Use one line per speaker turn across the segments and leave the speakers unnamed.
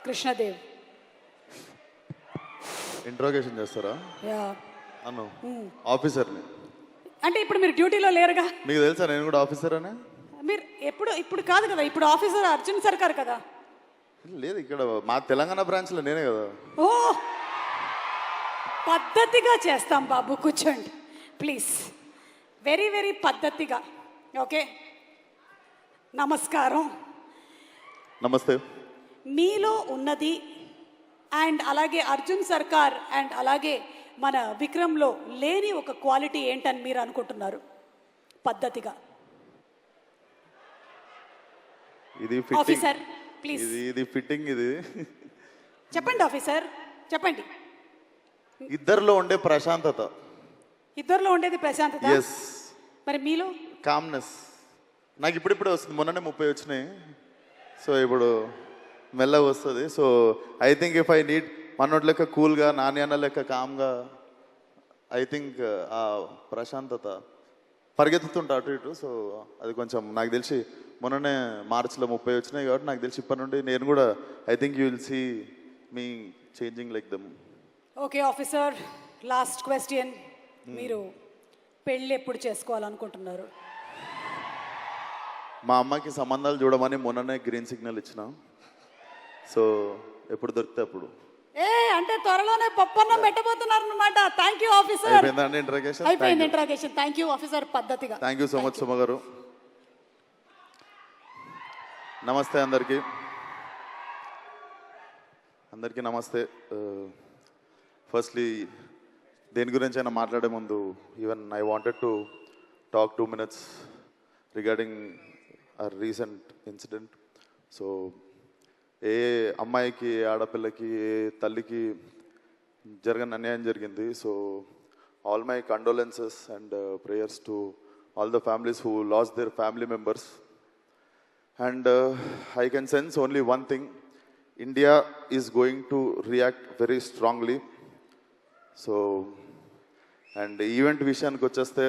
Krishnadev.
Interrogation చేస్తారా
yeah.
అన్ను ఆఫీసర్ని
అంటే ఇప్పుడు మీరు డ్యూటీలో లేరుగా.
మీకు తెలుసా నేను కూడా ఆఫీసర్ అని
మీరు ఇప్పుడు కాదు కదా, ఇప్పుడు ఆఫీసర్ అర్జున్ సర్కార్ కదా.
లేదు ఇక్కడ మా తెలంగాణ బ్రాంచ్లో నేనే కదా.
ఓ, పద్ధతిగా చేస్తాం బాబు, కూర్చోండి ప్లీజ్. వెరీ వెరీ పద్ధతిగా. ఓకే, నమస్కారం.
నమస్తే.
మీలో ఉన్నది అండ్ అలాగే అర్జున్ సర్కార్ అండ్ అలాగే మన విక్రమ్లో లేని ఒక క్వాలిటీ ఏంటని మీరు అనుకుంటున్నారు? పద్ధతిగా.
ఇది
ఆఫీసర్ ప్లీజ్
ఇది ఫిట్టింగ్. ఇది
చెప్పండి ఆఫీసర్, చెప్పండి.
ఇద్దరిలో ఉండే ప్రశాంతత.
ఇద్దరిలో ఉండేది ప్రశాంతత.
ఎస్.
మరి మీలో?
కామ్నెస్. నాకు ఇప్పుడిప్పుడే వస్తుంది, మొన్ననే 30 వచ్చినాయి. సో ఇప్పుడు మెల్లగా వస్తుంది. So I think if I need మనోటి లెక్క కూల్గా, నాని అన్న లెక్క కామ్గా, ఐ థింక్ ఆ ప్రశాంతత పరిగెత్తుతుంటా అటు ఇటు. సో అది కొంచెం నాకు తెలిసి మొన్ననే మార్చిలో 30 వచ్చినాయి కాబట్టి నాకు తెలిసి ఇప్పటి నుండి నేను కూడా I think you will see me changing like them.
Okay officer, last question. మీరు పెళ్ళి ఎప్పుడు చేసుకోవాలనుకుంటున్నారు?
మా అమ్మకి సంబంధాలు చూడమని మొన్ననే గ్రీన్ సిగ్నల్ ఇచ్చిన. సో ఎప్పుడు దొరికితే అప్పుడు.
అంటే త్వరలోనే పప్పన్నం పెట్టబోతున్నారు అనమాట. Thank you officer.
అయిపోయిందండి ఇంట్రాగేషన్?
అయిపోయింది ఇంట్రాగేషన్. థ్యాంక్ యూ ఆఫీసర్, పద్ధతిగా.
Thank you so much Suma గారు. నమస్తే అందరికీ. అందరికీ నమస్తే. ఫస్ట్లీ దేని గురించి అయినా మాట్లాడే ముందు even I wanted to talk 2 minutes regarding a recent incident. So ఏ అమ్మాయికి, ఆడపిల్లకి, ఏ తల్లికి జరగని అన్యాయం జరిగింది. So all my condolences and prayers to all the families who lost their family members. And I can sense only one thing. India is going to react very strongly. So and event విషయానికి వచ్చేస్తే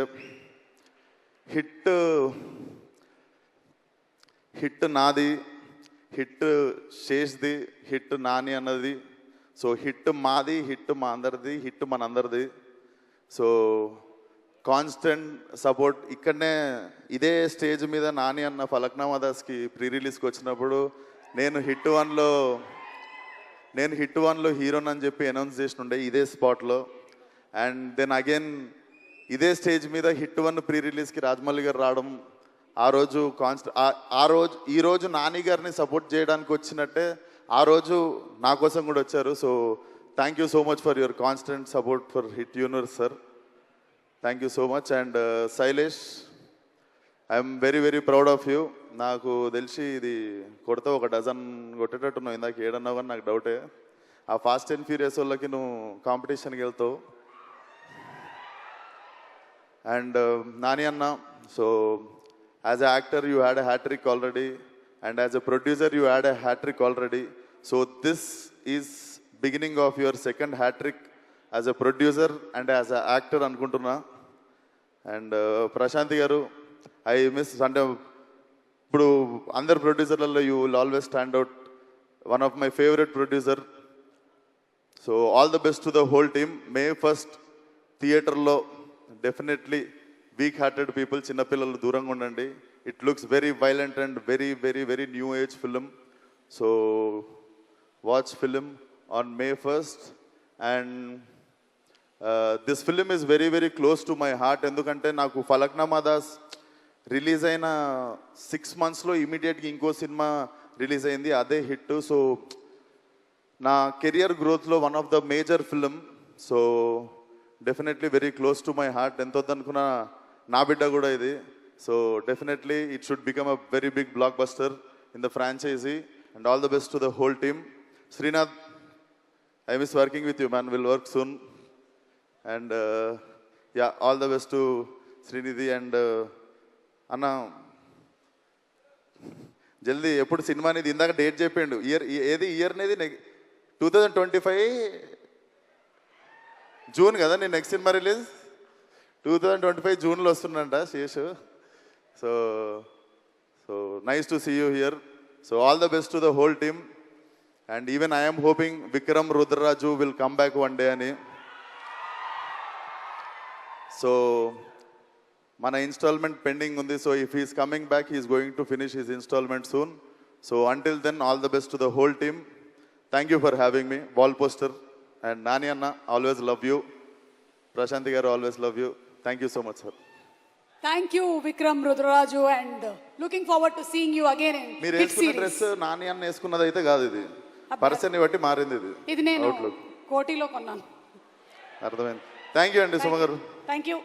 hit నాది, hit శేష్ది, hit Nani అన్నది. So hit మాది, hit మా అందరిది, hit మనందరిది. So constant support. ఇక్కడనే ఇదే స్టేజ్ మీద నాని అన్న ఫలక్నామా దాస్కి ప్రీ రిలీజ్కి వచ్చినప్పుడు నేను హిట్ వన్లో హీరోని అని చెప్పి అనౌన్స్ చేసినుండే ఇదే స్పాట్లో. అండ్ దెన్ అగైన్ ఇదే స్టేజ్ మీద హిట్ 1 ప్రీ రిలీజ్కి రాజమౌళి గారు రావడం, ఈరోజు నాని గారిని సపోర్ట్ చేయడానికి వచ్చినట్టే ఆ రోజు నా కోసం కూడా వచ్చారు. So thank you so much for your constant support for hit universe sir. Thank you so much. And Shailesh, I'm very very proud of you. నాకు తెలిసి ఇది కొడితే 1 డజన్ కొట్టేటట్టున్నావు. ఇందాక ఏడన్నావు కానీ నాకు డౌటే. ఆ ఫాస్ట్ అండ్ ఫ్యూరియస్ వాళ్ళకి నువ్వు కాంపిటీషన్కి వెళ్తావు. అండ్ నాని అన్న, so as a actor you had a hattrick already, and as a producer you had a hattrick already. So this is beginning of your second hattrick as a producer and as a actor అనుకుంటున్నా. And Prashanti garu, I miss, అంటే ఇప్పుడు అందరు ప్రొడ్యూసర్లలో you will always stand out, one of my favourite producer. So all the best to the whole team. May 1st థియేటర్లో definitely weak hearted people, చిన్నపిల్లలు దూరంగా ఉండండి. It looks very violent and very very very new age film. So watch film on May 1st. And this film is very very close to my heart. ఎందుకంటే నాకు Falaknuma Das release అయిన 6 monthsలో ఇమీడియట్గా ఇంకో cinema release అయింది, అదే హిట్. సో నా career గ్రోత్లో one of the major film. So definitely very close to my heart. ఎంత వద్దనుకున్నా నా బిడ్డ కూడా ఇది. So definitely it should become a very big blockbuster in the franchise. And all the best to the whole team. Srinath, I miss working with you man, will work soon. And yeah, all the best to Srinidhi. And అన్న జల్దీ ఎప్పుడు cinema అనేది ఇందాక date చెప్పిండు. ఏది year అనేది 2025 June కదా నేను నెక్స్ట్ సినిమా రిలీజ్. 2025 జూన్లో వస్తుందంట Sheshu. So so nice to see you here. So all the best to the whole team. And even I'm hoping Vikram Rudraraju will come back one day అని. సో మన installment pending ఉంది. So if he's coming back he's going to finish his installment soon. So until then all the best to the whole team. Thank you for having me. Wall poster and Nani అన్న always love you. Prashanti garu always love you. Thank you so much sir.
Thank you Vikram Rudraraju and looking forward to seeing you again in
మీరు
hit
వేసుకున్న
series.
Dress Nani అన్న వేసుకున్నది అయితే కాదు, ఇది పర్సన్ని బట్టి మారింది.
ఇది నేను
అవుట్లుక్
కోటిలో కొన్నాను.
అర్థమైంది. థ్యాంక్ యూ అండి సుమ గారు.
Thank you.